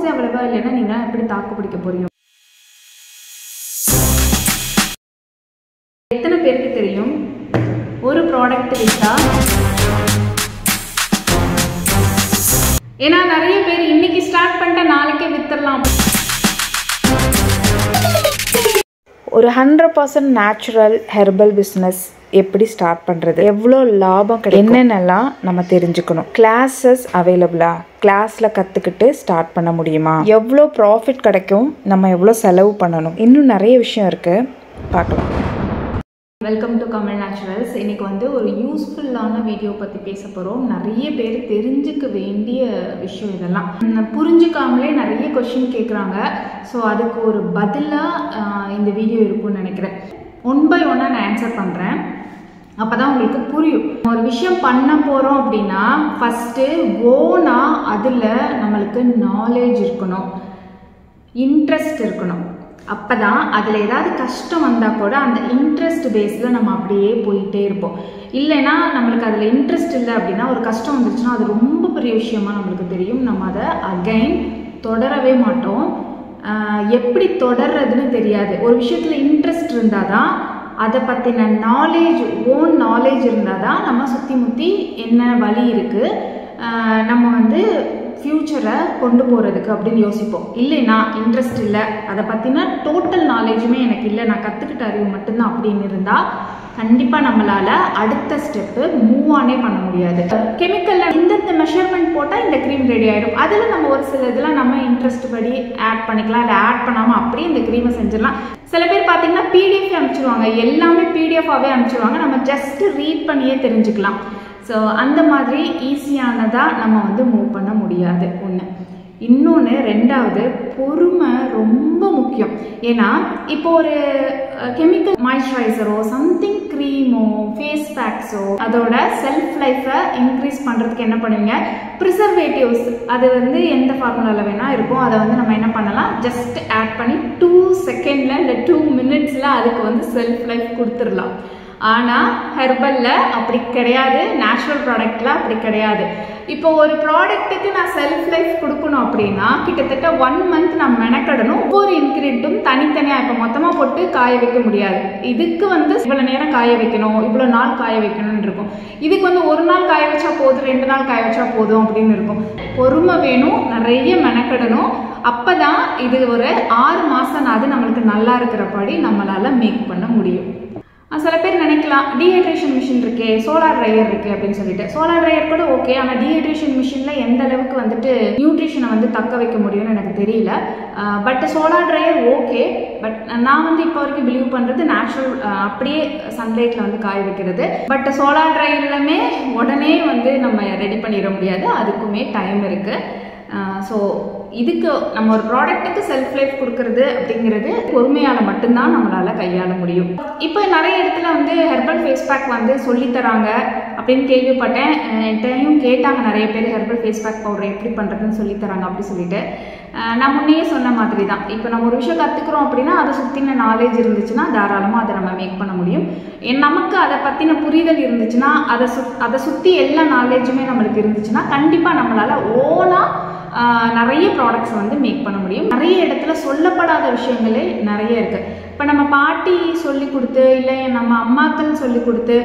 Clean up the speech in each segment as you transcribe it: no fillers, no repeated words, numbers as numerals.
ப்ராஃபிட்ஸே அவ்வளவா இல்லைன்னா நீங்கள் எப்படி தாக்கு பிடிக்க போகிறீங்க? எத்தனை பேருக்கு தெரியும் ஒரு ப்ராடக்ட் விற்றா, ஏன்னா நிறைய பேர் இன்னைக்கு ஸ்டார்ட் பண்ணிட்டு நாளைக்கே வித்துடலாம். ஒரு 100% நேச்சுரல் ஹெர்பல் பிஸ்னஸ் எப்படி ஸ்டார்ட் பண்ணுறது, எவ்வளோ லாபம் கிடைக்கும், என்னென்னலாம் நம்ம தெரிஞ்சுக்கணும். கிளாஸஸ் அவைலபிளா, கிளாஸில் கற்றுக்கிட்டு ஸ்டார்ட் பண்ண முடியுமா, எவ்வளோ ப்ராஃபிட் கிடைக்கும், நம்ம எவ்வளோ செலவு பண்ணணும், இன்னும் நிறைய விஷயம் இருக்குது, பார்க்கலாம். Welcome to Kamal naturals. இன்றைக்கி வந்து ஒரு யூஸ்ஃபுல்லான வீடியோ பற்றி பேச போகிறோம். நிறைய பேர் தெரிஞ்சுக்க வேண்டிய விஷயம் இதெல்லாம். புரிஞ்சுக்காமலே நிறைய கொஷின் கேட்குறாங்க. ஸோ அதுக்கு ஒரு பதிலாக இந்த வீடியோ இருக்கும்னு நினைக்கிறேன். 1 by 1 நான் ஆன்சர் பண்ணுறேன். அப்போ தான் உங்களுக்கு புரியும். ஒரு விஷயம் பண்ண போகிறோம் அப்படின்னா ஃபஸ்ட்டு ஓனாக அதில் நம்மளுக்கு நாலேஜ் இருக்கணும், இன்ட்ரெஸ்ட் இருக்கணும். அப்போ தான் அதில் ஏதாவது கஷ்டம் வந்தால் கூட அந்த இன்ட்ரெஸ்ட் பேஸில் நம்ம அப்படியே போயிட்டே இருப்போம். இல்லைன்னா நம்மளுக்கு அதில் இன்ட்ரெஸ்ட் இல்லை அப்படின்னா ஒரு கஷ்டம் வந்துருச்சுன்னா அது ரொம்ப பெரிய விஷயமா நம்மளுக்கு தெரியும். நம்ம அதை அகைன் தொடரவே மாட்டோம். எப்படி தொடர்றதுன்னு தெரியாது. ஒரு விஷயத்தில் இன்ட்ரெஸ்ட் இருந்தால் தான், அதை பற்றின நாலேஜ், ஓன் நாலேஜ் இருந்தால் தான் நம்ம சுற்றி முற்றி என்ன வழி இருக்குது, நம்ம வந்து ஃப்யூச்சரை கொண்டு போகிறதுக்கு அப்படின்னு யோசிப்போம். இல்லைன்னா இன்ட்ரெஸ்ட் இல்லை, அதை பற்றின டோட்டல் நாலேஜுமே எனக்கு இல்லை, நான் கற்றுக்கிட்ட அறிவு மட்டும்தான் அப்படின்னு இருந்தால் கண்டிப்பாக நம்மளால் அடுத்த ஸ்டெப்பு மூவ் ஆனே பண்ண முடியாது. கெமிக்கலில் இந்த மெஷர்மெண்ட் போட்டால் இந்த க்ரீம் ரெடி ஆகிடும். அதில் நம்ம ஒரு சில இதெல்லாம் நம்ம இன்ட்ரெஸ்ட் படி ஆட் பண்ணிக்கலாம். இல்லை ஆட் பண்ணாமல் அப்படியே இந்த க்ரீமை செஞ்சிடலாம். சில பேர் பார்த்தீங்கன்னா பிடிஎஃப் அனுப்பிச்சிடுவாங்க, எல்லாமே பிடிஎஃபாகவே அனுப்பிச்சிடுவாங்க, நம்ம ஜஸ்ட்டு ரீட் பண்ணியே தெரிஞ்சுக்கலாம். ஸோ அந்த மாதிரி ஈஸியானதாக நம்ம வந்து மூவ் பண்ண முடியாது. ஒன்று. இன்னொன்று, ரெண்டாவது, பொறுமை ரொம்ப முக்கியம். ஏன்னா இப்போ ஒரு கெமிக்கல் மாய்ஸ்சரைசரோ சம்திங் க்ரீமோ ஃபேஸ் பேக்ஸோ அதோட செல்ஃப் லைஃப்பை இன்க்ரீஸ் பண்ணுறதுக்கு என்ன பண்ணுவீங்க, ப்ரிசர்வேட்டிவ்ஸ் அது வந்து எந்த ஃபார்முலாவில் வேணால் இருக்கும், அதை வந்து நம்ம என்ன பண்ணலாம், ஜஸ்ட் ஆட் பண்ணி 2 செகண்டில் இல்லை 2 மினிட்ஸில் அதுக்கு வந்து செல்ஃப் லைஃப் கொடுத்துடலாம். ஆனால் ஹெர்பலில் அப்படி கிடையாது, நேச்சுரல் ப்ராடக்டில் அப்படி கிடையாது. இப்போ ஒரு ப்ராடக்ட்டுக்கு நான் செல்ஃப் லைஃப் கொடுக்கணும் அப்படின்னா கிட்டத்தட்ட 1 மந்த் நான் மெனக்கடணும். ஒவ்வொரு இன்க்ரீடியண்ட்டும் தனித்தனியாக இப்போ மொத்தமாக போட்டு காய வைக்க முடியாது. இதுக்கு வந்து இவ்வளோ நேரம் காய வைக்கணும், இவ்வளோ நாள் காய வைக்கணும்னு இருக்கும். இதுக்கு வந்து 1 நாள் காய வச்சா போதும், 2 நாள் காய வச்சா போதும் அப்படின்னு இருக்கும். பொறுமை வேணும், நிறைய மெனக்கடணும். அப்போ தான் இது ஒரு 6 மாதம் அது நம்மளுக்கு நல்லா இருக்கிறபடி நம்மளால் மேக் பண்ண முடியும். சில பேர் நினைக்கலாம் டீஹைட்ரேஷன் மிஷின் இருக்கே, சோலார் ட்ரையர் இருக்குது அப்படின்னு சொல்லிட்டு. சோலார் ட்ரையர் கூட ஓகே, ஆனால் டீஹைட்ரேஷன் மிஷினில் எந்த அளவுக்கு வந்துட்டு நியூட்ரிஷனை வந்து தக்க வைக்க முடியும்னு எனக்கு தெரியல. But solar dryer okay. But நான் வந்து இப்போ வரைக்கும் பிலீவ் பண்ணுறது நேச்சுரல், அப்படியே சன்லைட்டில் வந்து காய வைக்கிறது. பட் சோலார் ட்ரையர்லுமே உடனே வந்து நம்ம ரெடி பண்ணிட முடியாது, அதுக்குமே டைம் இருக்குது. ஸோ இதுக்கு நம்ம ஒரு ப்ராடக்ட்டுக்கு செல்ஃப் லைஃப் கொடுக்கறது அப்படிங்கிறது பொறுமையால் மட்டும்தான் நம்மளால் கையாள முடியும். இப்போ நிறைய இடத்துல வந்து ஹெர்பல் ஃபேஸ் பேக் வந்து சொல்லித்தராங்க அப்படின்னு கேள்விப்பட்டேன். என்கிட்டையும் கேட்டாங்க நிறைய பேர், ஹெர்பல் ஃபேஸ் பேக் பவுடர் எப்படி பண்ணுறதுன்னு சொல்லித்தராங்க அப்படி சொல்லிட்டு. நான் முன்னையே சொன்ன மாதிரி தான், இப்போ நம்ம ஒரு விஷயம் கற்றுக்குறோம் அப்படின்னா அதை சுற்றின நாலேஜ் இருந்துச்சுன்னா தாராளமாக அதை நம்ம மேக் பண்ண முடியும். நமக்கு அதை பற்றின புரிதல் இருந்துச்சுன்னா, அதை சுற்றி எல்லா நாலேஜுமே நம்மளுக்கு இருந்துச்சுன்னா கண்டிப்பாக நம்மளால் ஓனாக நிறைய ப்ராடக்ட்ஸ் வந்து மேக் பண்ண முடியும். நிறைய இடத்துல சொல்லப்படாத விஷயங்களே நிறைய இருக்குது. இப்போ நம்ம பாட்டி சொல்லி கொடுத்து, இல்லை நம்ம அம்மாக்கள் சொல்லி கொடுத்து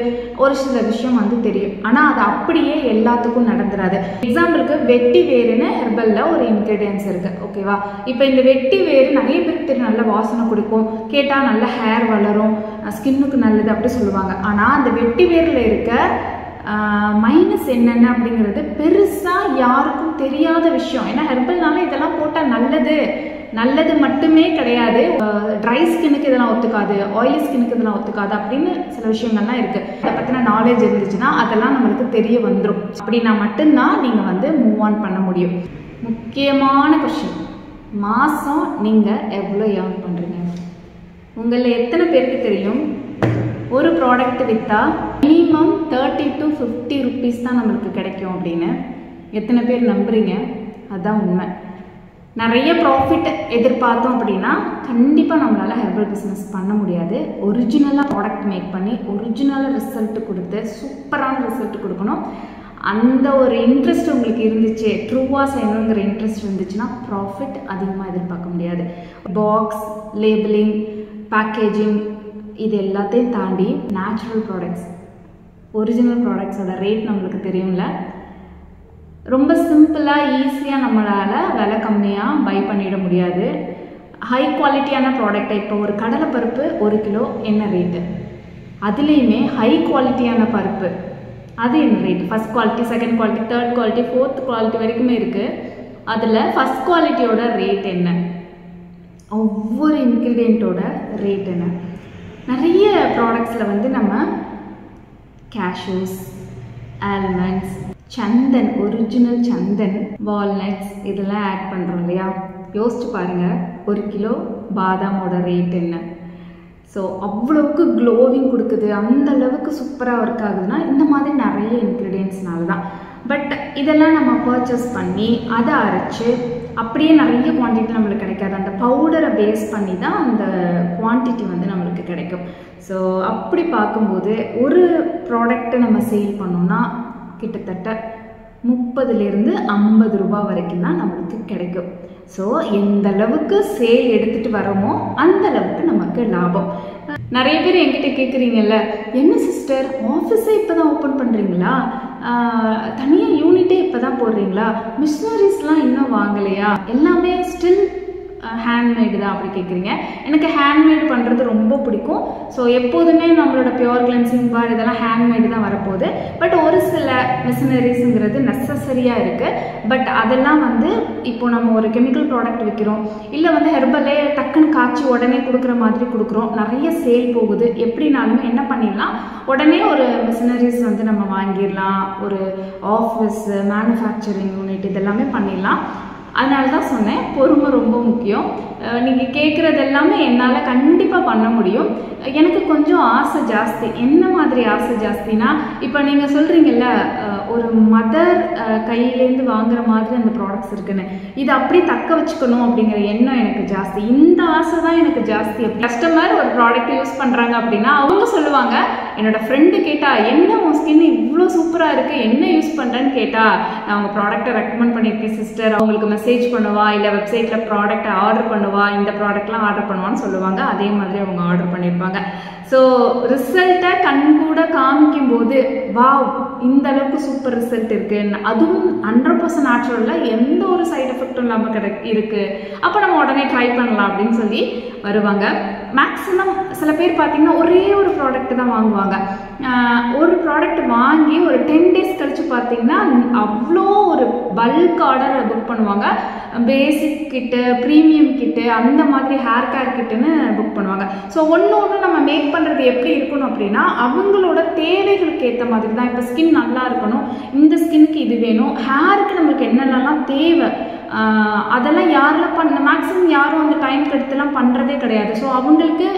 ஒரு சில விஷயம் வந்து தெரியும், ஆனால் அது அப்படியே எல்லாத்துக்கும் நடந்துடாது. எக்ஸாம்பிளுக்கு வெட்டி வேறுன்னு ஹெர்பலில் ஒரு இன்க்ரீடியன்ஸ் இருக்குது, ஓகேவா? இப்போ இந்த வெட்டி வேறு நிறைய பேருக்கு தெரியும், நல்ல வாசனை கொடுக்கும், கேட்டால் நல்ல ஹேர் வளரும், ஸ்கின்னுக்கு நல்லது அப்படி சொல்லுவாங்க. ஆனால் அந்த வெட்டி வேரில் இருக்க மைனஸ் என்னென்ன அப்படிங்கிறது பெருசாக யாருக்கும் தெரியாத விஷயம். ஏன்னா ஹெர்பல்னால இதெல்லாம் போட்டால் நல்லது மட்டுமே கிடையாது. ட்ரை ஸ்கின்னுக்கு இதெல்லாம் ஒத்துக்காது, ஆயிலி ஸ்கின்னுக்கு இதெல்லாம் ஒத்துக்காது அப்படின்னு சில விஷயங்கள்லாம் இருக்குது. அதை பற்றின நாலேஜ் இருந்துச்சுன்னா அதெல்லாம் நம்மளுக்கு தெரிய வந்துடும். அப்படின்னா மட்டும்தான் நீங்கள் வந்து மூவ் ஆன் பண்ண முடியும். முக்கியமான கொஸ்டின், மாதம் நீங்கள் எவ்வளோ ஏர்ன் பண்ணுறீங்க? உங்களில் எத்தனை பேருக்கு தெரியும் ஒரு ப்ராடக்ட் விற்றா மினிமம் 30 to 50 rupees தான் நம்மளுக்கு கிடைக்கும் அப்படின்னு? எத்தனை பேர் நம்புறீங்க? அதுதான் உண்மை. நிறைய ப்ராஃபிட் எதிர்பார்த்தோம் அப்படின்னா கண்டிப்பாக நம்மளால் ஹெர்பல் பிஸ்னஸ் பண்ண முடியாது. ஒரிஜினலாக ப்ராடக்ட் மேக் பண்ணி ஒரிஜினலாக ரிசல்ட் கொடுத்து சூப்பரான ரிசல்ட் கொடுக்கணும். அந்த ஒரு இன்ட்ரெஸ்ட் உங்களுக்கு இருந்துச்சு, ட்ரூவாக செய்யணுங்கிற இன்ட்ரெஸ்ட் இருந்துச்சுன்னா ப்ராஃபிட் அதிகமாக எதிர்பார்க்க முடியாது. பாக்ஸ், லேபிளிங், பேக்கேஜிங் இது எல்லாத்தையும் தாண்டி நேச்சுரல் ப்ராடக்ட்ஸ், ஒரிஜினல் ப்ராடக்ட்ஸோட ரேட் நம்மளுக்கு தெரியும்ல. ரொம்ப சிம்பிளாக ஈஸியாக நம்மளால் விலை கம்மியாக பை பண்ணிட முடியாது. ஹை குவாலிட்டியான ப்ராடக்டை, இப்போ ஒரு கடலைப்பருப்பு 1 கிலோ என்ன ரேட்டு, அதுலேயுமே ஹை குவாலிட்டியான பருப்பு அது என்ன rate, first quality, second quality, third quality, fourth quality வரைக்குமே இருக்குது. அதில் ஃபஸ்ட் குவாலிட்டியோட ரேட் என்ன, ஒவ்வொரு இன்க்ரீடியண்ட்டோட ரேட் என்ன. நிறைய ப்ராடக்ட்ஸில் வந்து நம்ம கேஷ்யூஸ், ஆல்மண்ட்ஸ், சந்தன், ஒரிஜினல் சந்தன், வால்நட்ஸ் இதெல்லாம் ஆட் பண்ணுறோம் இல்லையா. யோசிச்சு பாருங்கள், 1 கிலோ பாதாமோட ரேட் என்ன. ஸோ அவ்வளவுக்கு க்ளோவிங் கொடுக்குது, அந்த அளவுக்கு சூப்பராக ஒர்க் ஆகுதுன்னா இந்த மாதிரி நிறைய இன்க்ரீடியன்ட்ஸ்னால தான். பட் இதெல்லாம் நம்ம பர்ச்சேஸ் பண்ணி அதை அரைச்சி அப்படியே நிறைய குவான்டிட்டி நம்மளுக்கு கிடைக்காது. அந்த பவுடரை பேஸ் பண்ணி தான் அந்த குவான்டிட்டி வந்து நம்மளுக்கு கிடைக்கும். ஸோ அப்படி பார்க்கும்போது ஒரு ப்ராடக்ட்டை நம்ம சேல் பண்ணோம்னா கிட்டத்தட்ட 30லேருந்து 50 ரூபா வரைக்கும் தான் நம்மளுக்கு கிடைக்கும். ஸோ எந்த அளவுக்கு சேல் எடுத்துகிட்டு வரோமோ அந்த அளவுக்கு நமக்கு லாபம். நிறைய பேர் என்கிட்ட கேட்குறீங்கல்ல, என்ன சிஸ்டர் ஆஃபீஸை இப்போ தான் ஓப்பன் பண்ணுறீங்களா, தனியாக யூனிட்டே இப்போ தான் போடுறீங்களா, மிஷினரிஸ்லாம் இன்னும் வாங்கலையா, எல்லாமே ஸ்டில் ஹேண்ட்மேடு தான் அப்படி கேட்குறீங்க. எனக்கு ஹேண்ட்மேட் பண்ணுறது ரொம்ப பிடிக்கும். ஸோ எப்போதுமே நம்மளோட பியோர் கிளென்சிங் பார் இதெல்லாம் ஹேண்ட்மேடு தான் வரப்போகுது. பட் ஒரு சில மிஷினரிஸுங்கிறது நெசசரியாக இருக்குது. பட் அதெல்லாம் வந்து இப்போது நம்ம ஒரு கெமிக்கல் ப்ராடக்ட் விற்கிறோம், இல்லை வந்து ஹெர்பலே டக்குன்னு காய்ச்சி உடனே கொடுக்குற மாதிரி கொடுக்குறோம், நிறைய சேல் போகுது. எப்படினாலுமே என்ன பண்ணிடலாம், உடனே ஒரு மிஷினரிஸ் வந்து நம்ம வாங்கிடலாம். ஒரு ஆஃபீஸ், மேனுஃபேக்சரிங் யூனிட் இதெல்லாமே பண்ணிடலாம். அதனால தான் சொன்னேன், பொறுமை ரொம்ப முக்கியம். நீங்கள் கேட்குறது எல்லாமே என்னால் கண்டிப்பாக பண்ண முடியும். எனக்கு கொஞ்சம் ஆசை ஜாஸ்தி. என்ன மாதிரி ஆசை ஜாஸ்தினா, இப்போ நீங்கள் சொல்கிறீங்கல்ல ஒரு மதர் கையிலேருந்து வாங்குற மாதிரி அந்த ப்ராடக்ட்ஸ் இருக்குன்னு, இது அப்படி தக்க வச்சுக்கணும் அப்படிங்கிற எண்ணம் எனக்கு ஜாஸ்தி. இந்த ஆசை தான் எனக்கு ஜாஸ்தி. கஸ்டமர் ஒரு ப்ராடக்ட் யூஸ் பண்ணுறாங்க அப்படின்னா அவங்க சொல்லுவாங்க, என்னோடய ஃப்ரெண்டு கேட்டா என்ன உன் ஸ்கின் இவ்வளோ சூப்பராக இருக்குது, என்ன யூஸ் பண்ணுறேன்னு கேட்டால் நான் அவங்க ப்ராடக்ட்டை ரெக்கமெண்ட் பண்ணியிருக்கேன் சிஸ்டர், அவங்களுக்கு மெசேஜ் பண்ணுவா, இல்லை வெப்சைட்டில் ப்ராடக்ட்டை ஆர்டர் பண்ணுவா, இந்த ப்ராடக்ட்லாம் ஆர்டர் பண்ணுவான்னு சொல்லுவாங்க. அதே மாதிரி அவங்க ஆர்டர் பண்ணியிருப்பாங்க. ஸோ ரிசல்ட்டை கண் கூட காமிக்கும் போது வாவ் இந்த அளவுக்கு சூப்பர் ரிசல்ட் இருக்குது, அதுவும் 100% நேச்சுரலில் எந்த ஒரு சைட் எஃபெக்டும் இல்லாமல் இருக்குது, அப்போ நம்ம உடனே ட்ரை பண்ணலாம் அப்படின்னு சொல்லி வருவாங்க. மேக்ஸிமம் சில பேர் பார்த்தீங்கன்னா ஒரே ஒரு ப்ராடக்ட் தான் வாங்குவாங்க. ஒரு ப்ராடக்ட் வாங்கி ஒரு 10 days கழித்து பார்த்தீங்கன்னா அவ்வளோ ஒரு பல்க் ஆர்டர் புக் பண்ணுவாங்க. பேசிக் கிட்டு, ப்ரீமியம் கிட்டு, அந்த மாதிரி ஹேர் கேர் கிட்டுன்னு புக் பண்ணுவாங்க. ஸோ ஒன்று நம்ம மேக் பண்ணுறது எப்படி இருக்கணும் அப்படின்னா அவங்களோட தேவைகளுக்கு ஏற்ற மாதிரி தான். இப்போ ஸ்கின் நல்லா இருக்கணும், இந்த ஸ்கின்னுக்கு இது வேணும், ஹேருக்கு நம்மளுக்கு என்னென்னலாம் தேவை அதெல்லாம் யாரெல்லாம் மேக்ஸிமம் யாரும் அந்த டைம் எடுத்துலாம் பண்ணுறதே கிடையாது. ஸோ அவங்களுக்கு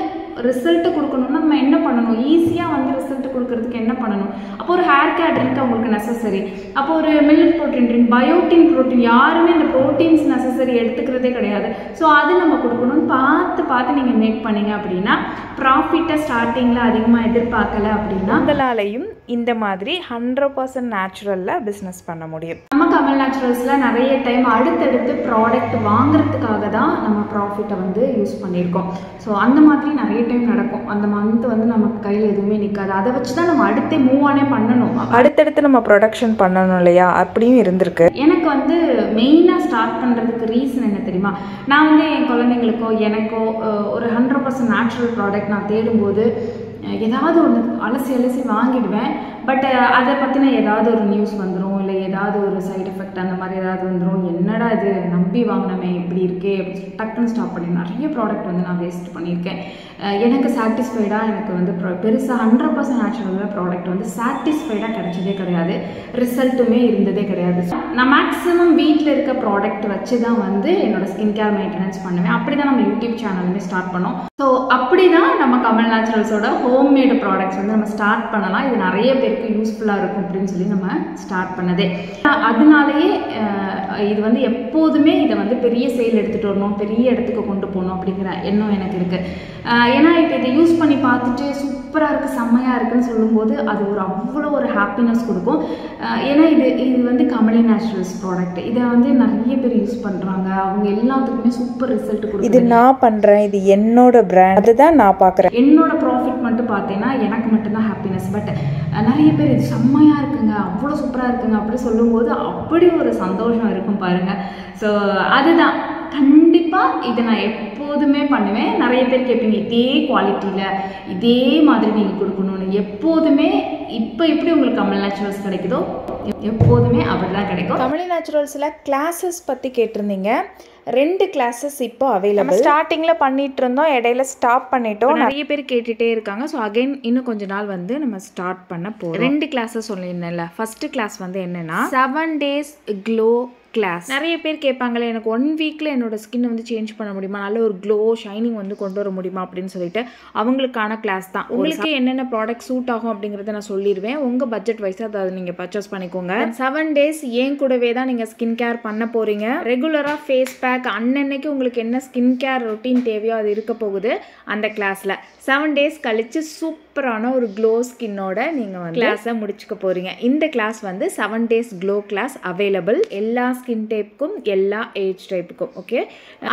ரிசல்ட்டு கொடுக்கணும்னா நம்ம என்ன பண்ணணும், ஈஸியாக வந்து ரிசல்ட் கொடுக்கறதுக்கு என்ன பண்ணணும். அப்போ ஒரு ஹேர் கேர் ட்ரிங்க் அவங்களுக்கு நெசசரி, அப்போ ஒரு millet protein drink, biotin protein, யாருமே இந்த ப்ரோட்டீன்ஸ் நெசசரி எடுத்துக்கிறதே கிடையாது. ஸோ அது நம்ம கொடுக்கணும்னு பார்த்து நீங்கள் மேக் பண்ணீங்க அப்படின்னா ப்ராஃபிட்டை ஸ்டார்டிங்கில் அதிகமாக எதிர்பார்க்கல அப்படின்னா உங்களாலையும் இந்த மாதிரி 100% நேச்சுரலில் பிஸ்னஸ் பண்ண முடியும். நம்ம கமல் நேச்சுரல்ஸில் நிறைய டைம் அடுத்தடுத்து ப்ராடக்ட் வாங்குறதுக்காக தான் நம்ம ப்ராஃபிட்டை வந்து யூஸ் பண்ணியிருக்கோம். ஸோ அந்த மாதிரி நிறைய டைம் நடக்கும். அந்த மந்த் வந்து நமக்கு கையில் எதுவுமே நிற்காது, அதை வச்சு தான் நம்ம அடுத்தே மூவ் ஆனே பண்ணணும், அடுத்தடுத்து நம்ம ப்ரொடக்ஷன் பண்ணணும் இல்லையா, அப்படியும் இருந்திருக்கு. எனக்கு வந்து மெயினாக ஸ்டார்ட் பண்ணுறதுக்கு ரீசன் என்ன தெரியுமா, நான் வந்து என் குழந்தைங்களுக்கோ எனக்கோ ஒரு 100% நேச்சுரல் ப்ராடக்ட் நான் தேடும்போது ஏதாவது ஒன்று அலசி வாங்கிடுவேன். பட் அதை பற்றின ஏதாவது ஒரு நியூஸ் வந்துடும், இல்லை ஏதாவது ஒரு சைட் எஃபெக்ட் அந்த மாதிரி ஏதாவது வந்துடும், என்னடா இது நம்பி வாங்கினமே இப்படி இருக்கே அப்படின்னு டக்குன்னு ஸ்டாப் பண்ணி நிறைய ப்ராடக்ட் வந்து நான் வேஸ்ட் பண்ணியிருக்கேன். எனக்கு சாட்டிஸ்ஃபைடாக எனக்கு வந்து பெருசாக 100% நேச்சுரல் ப்ராடக்ட் வந்து சாட்டிஸ்ஃபைடாக கிடைச்சதே கிடையாது, ரிசல்ட்டுமே இருந்ததே கிடையாது. நான் மேக்ஸிமம் வீட்டில் இருக்க ப்ராடக்ட் வச்சு தான் வந்து என்னோட ஸ்கின் கேர் மெயின்டெனன்ஸ் பண்ணுவேன். அப்படி தான் நம்ம யூடியூப் சேனலுமே ஸ்டார்ட் பண்ணோம். ஸோ அப்படி தான் நம்ம கமல் நேச்சுரல்ஸோட ஹோம்மேடு ப்ராடக்ட்ஸ் வந்து நம்ம ஸ்டார்ட் பண்ணலாம். இது நிறைய பேருக்கு யூஸ்ஃபுல்லாக இருக்கும் அப்படின்னு சொல்லி நம்ம ஸ்டார்ட் பண்ணதே. அதனாலேயே அதனாலேயே இது வந்து எப்போதுமே இதை வந்து பெரிய சேல் எடுத்துகிட்டு வரணும், பெரிய இடத்துக்கு கொண்டு போகணும் அப்படிங்கிற எண்ணம் எனக்கு இருக்குது. ஏன்னா இப்போ இதை யூஸ் பண்ணி பார்த்துட்டு சூப்பராக இருக்குது, செம்மையாக இருக்குதுன்னு சொல்லும்போது அது ஒரு அவ்வளோ ஒரு ஹாப்பினஸ் கொடுக்கும். ஏன்னா இது வந்து கமலி நேச்சுரல்ஸ் ப்ராடக்ட். இதை வந்து நிறைய பேர் யூஸ் பண்ணுறாங்க, அவங்க எல்லாத்துக்குமே சூப்பர் ரிசல்ட் கொடுக்கும். இது நான் பண்ணுறேன், இது என்னோட பிராண்ட், அதுதான் நான் பார்க்குறேன். என்னோட ப்ராஃபிட் மட்டும் பார்த்தீங்கன்னா எனக்கு மட்டும்தான் ஹாப்பினஸ். பட் நிறைய பேர் இது செம்மையாக இருக்குங்க, அவ்வளோ சூப்பராக இருக்குங்க அப்படி சொல்லும்போது அப்படி ஒரு சந்தோஷம் இருக்கும் பாருங்கள். ஸோ அதுதான் கண்டிப்பாக இதை நான் எப்போதுமே பண்ணுவேன். நிறைய பேர் கேட்பீங்க இதே குவாலிட்டியில் இதே மாதிரி நீங்கள் கொடுக்கணும்னு. எப்போதுமே இப்போ எப்படி உங்களுக்கு கமலி நேச்சுரல்ஸ் கிடைக்குதோ எப்போதுமே அப்படி தான் கிடைக்கும். கமலி நேச்சுரல்ஸில் கிளாஸஸ் பற்றி கேட்டிருந்தீங்க. 2 கிளாஸஸ் இப்போ அவைலபிள். ஸ்டார்டிங்கில் பண்ணிட்டு இருந்தோம், இடையில ஸ்டாப் பண்ணிட்டோம். நிறைய பேர் கேட்டுகிட்டே இருக்காங்க. ஸோ அகைன் இன்னும் கொஞ்ச நாள் வந்து நம்ம ஸ்டார்ட் பண்ண போகிறோம். 2 கிளாஸஸ் சொல்லியிருந்தேன்ல. ஃபஸ்ட்டு கிளாஸ் வந்து என்னென்னா 7 days க்ளோ கிளாஸ். நிறைய பேர் கேட்பாங்களே எனக்கு 1 வீக்கில் என்னோட ஸ்கின் வந்து சேஞ்ச் பண்ண முடியுமா, நல்ல ஒரு க்ளோ ஷைனிங் வந்து கொண்டு வர முடியுமா அப்படின்னு சொல்லிட்டு அவங்களுக்கான கிளாஸ் தான். உங்களுக்கு என்னென்ன ப்ராடக்ட் சூட் ஆகும் அப்படிங்கிறத நான் சொல்லிடுவேன். உங்கள் பட்ஜெட் வைஸாக அதை நீங்கள் பர்ச்சேஸ் பண்ணிக்கோங்க. 7 days ஏன் கூடவே தான் நீங்கள் ஸ்கின் கேர் பண்ண போகிறீங்க. ரெகுலராக ஃபேஸ் பேக் அன்னன்னைக்கு உங்களுக்கு என்ன ஸ்கின் கேர் ரொட்டீன் தேவையோ அது இருக்க போகுது அந்த கிளாஸில். 7 days கழித்து சூப்பரான ஒரு க்ளோ ஸ்கின்னோட நீங்கள் வந்து கிளாஸை முடிச்சுக்க போகிறீங்க. இந்த கிளாஸ் வந்து 7 days க்ளோ கிளாஸ் அவைலபிள் எல்லா ஸ்கின் டைப்புக்கும், எல்லா ஏஜ் டைப்புக்கும். ஓகே,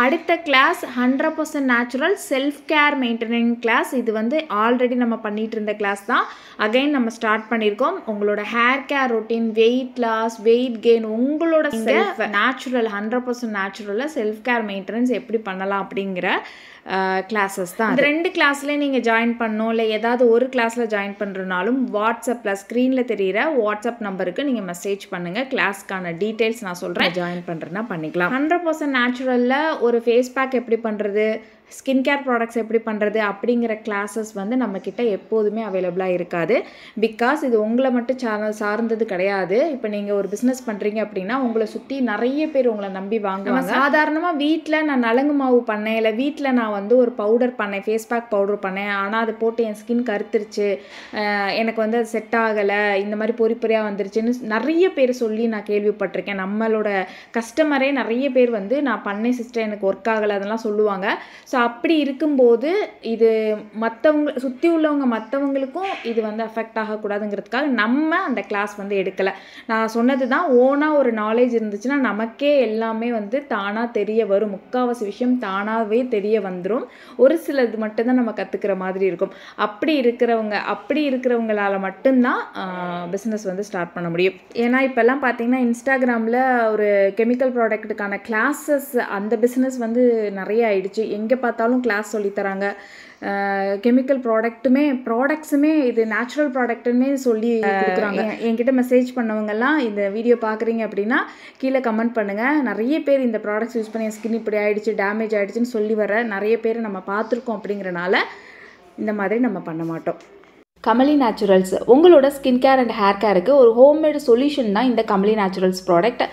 அடுத்த class 100% natural self care maintaining class. இது வந்து ஆல்ரெடி நம்ம பண்ணிட்டு இருந்த கிளாஸ் தான். அகைன் நம்ம ஸ்டார்ட் பண்ணியிருக்கோம். உங்களோட hair care routine, weight loss, weight gain, உங்களோட செல்ஃப் நேச்சுரல் 100% நேச்சுரலில் செல்ஃப் கேர் மெயின்டெனன்ஸ் எப்படி பண்ணலாம் அப்படிங்கிற கிளாஸஸ் தான். இந்த 2 கிளாஸ்லேயே நீங்கள் ஜாயின் பண்ணணும், இல்லை ஏதாவது ஒரு கிளாஸில் ஜாயின் பண்ணுறனாலும் வாட்ஸ்அப்பில் ஸ்க்ரீனில் தெரிகிற வாட்ஸ்அப் நம்பருக்கு நீங்கள் மெசேஜ் பண்ணுங்கள். கிளாஸ்க்கான டீட்டெயில்ஸ் நான் சொல்கிறேன். ஜாயின் பண்ணுறேன்னா பண்ணிக்கலாம். 100% நேச்சுரலில் ஒரு ஃபேஸ் பேக் எப்படி பண்ணுறது, ஸ்கின் கேர் ப்ராடக்ட்ஸ் எப்படி பண்ணுறது அப்படிங்கிற கிளாஸஸ் வந்து நம்மக்கிட்ட எப்போதுமே அவைலபிளாக இருக்காது. பிகாஸ் இது உங்களை மட்டும் சார்ந்தது கிடையாது. இப்போ நீங்கள் ஒரு பிஸ்னஸ் பண்ணுறீங்க அப்படின்னா உங்களை சுற்றி நிறைய பேர் உங்களை நம்பி வாங்குவாங்க. சாதாரணமாக வீட்டில் நான் நலங்கு மாவு பண்ணேன், இல்லை வீட்டில் நான் வந்து ஒரு பவுடர் பண்ணேன், ஃபேஸ் பேக் பவுடர் பண்ணேன், ஆனால் அது போட்டு என் ஸ்கின் கருத்துருச்சு, எனக்கு வந்து அது செட் ஆகலை, இந்த மாதிரி பொறி பொறியாக வந்துருச்சுன்னு நிறைய பேர் சொல்லி நான் கேள்விப்பட்டிருக்கேன். நம்மளோட கஸ்டமரே நிறைய பேர் வந்து நான் பண்ணேன் சிஸ்டர் எனக்கு ஒர்க் ஆகலை அதெல்லாம் சொல்லுவாங்க. ஸோ அப்படி இருக்கும்போது இது மற்றவங்க சுற்றி உள்ளவங்க மற்றவங்களுக்கும் இது வந்து அஃபெக்ட் ஆகக்கூடாதுங்கிறதுக்காக நம்ம அந்த கிளாஸ் வந்து எடுக்கலை. நான் சொன்னது தான், ஓனாக ஒரு நாலேஜ் இருந்துச்சுன்னா நமக்கே எல்லாமே வந்து தானாக தெரிய வரும். முக்கால்வாசி விஷயம் தானாகவே தெரிய வந்துடும். ஒரு சிலது மட்டும்தான் நம்ம கற்றுக்கிற மாதிரி இருக்கும். அப்படி இருக்கிறவங்களால மட்டும்தான் பிஸ்னஸ் வந்து ஸ்டார்ட் பண்ண முடியும். ஏன்னா இப்போல்லாம் பார்த்தீங்கன்னா இன்ஸ்டாகிராமில் ஒரு கெமிக்கல் ப்ராடக்ட்டுக்கான கிளாஸஸ் அந்த பிஸ்னஸ் வந்து நிறைய ஆயிடுச்சு. எங்கே பார்த்தாலும் கிளாஸ் சொல்லித்தராங்க. கெமிக்கல் ப்ராடக்ட்ஸுமே இது நேச்சுரல் ப்ராடக்ட்டுமே சொல்லி கொடுக்குறாங்க. என்கிட்ட மெசேஜ் பண்ணவங்கெல்லாம் இந்த வீடியோ பார்க்குறீங்க அப்படின்னா கீழே கமெண்ட் பண்ணுங்கள். நிறைய பேர் இந்த ப்ராடக்ட்ஸ் யூஸ் பண்ணி என் ஸ்கின் இப்படி ஆகிடுச்சு, டேமேஜ் ஆகிடுச்சின்னு சொல்லி வர நிறைய பேர் நம்ம பார்த்துருக்கோம். அப்படிங்கிறனால இந்த மாதிரி நம்ம பண்ண மாட்டோம். கமலி நேச்சுரல்ஸ் உங்களோட ஸ்கின் கேர் அண்ட் ஹேர் கேருக்கு ஒரு ஹோம்மேடு சொல்யூஷன் தான் இந்த கமலி நேச்சுரல்ஸ் ப்ராடக்ட்.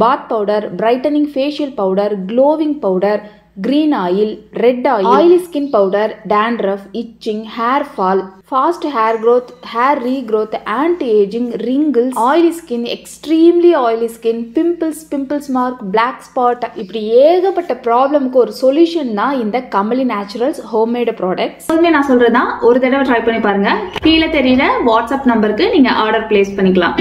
பாத் powder, brightening facial powder, glowing powder, green oil, red oil, oily skin powder, dandruff, itching, hair fall, fast hair growth, hair regrowth, anti-aging, wrinkles, oily skin, extremely oily skin, pimples mark, black spot, இப்படி ஏகப்பட்ட ப்ராப்ளம்க்கு ஒரு solution தான் இந்த Kamali naturals homemade products. எப்போதுமே நான் சொல்றதுதான், ஒரு தடவை ட்ரை பண்ணி பாருங்க. கீழே தெரியல வாட்ஸ்அப் நம்பருக்கு நீங்க ஆர்டர் பிளேஸ் பண்ணிக்கலாம்.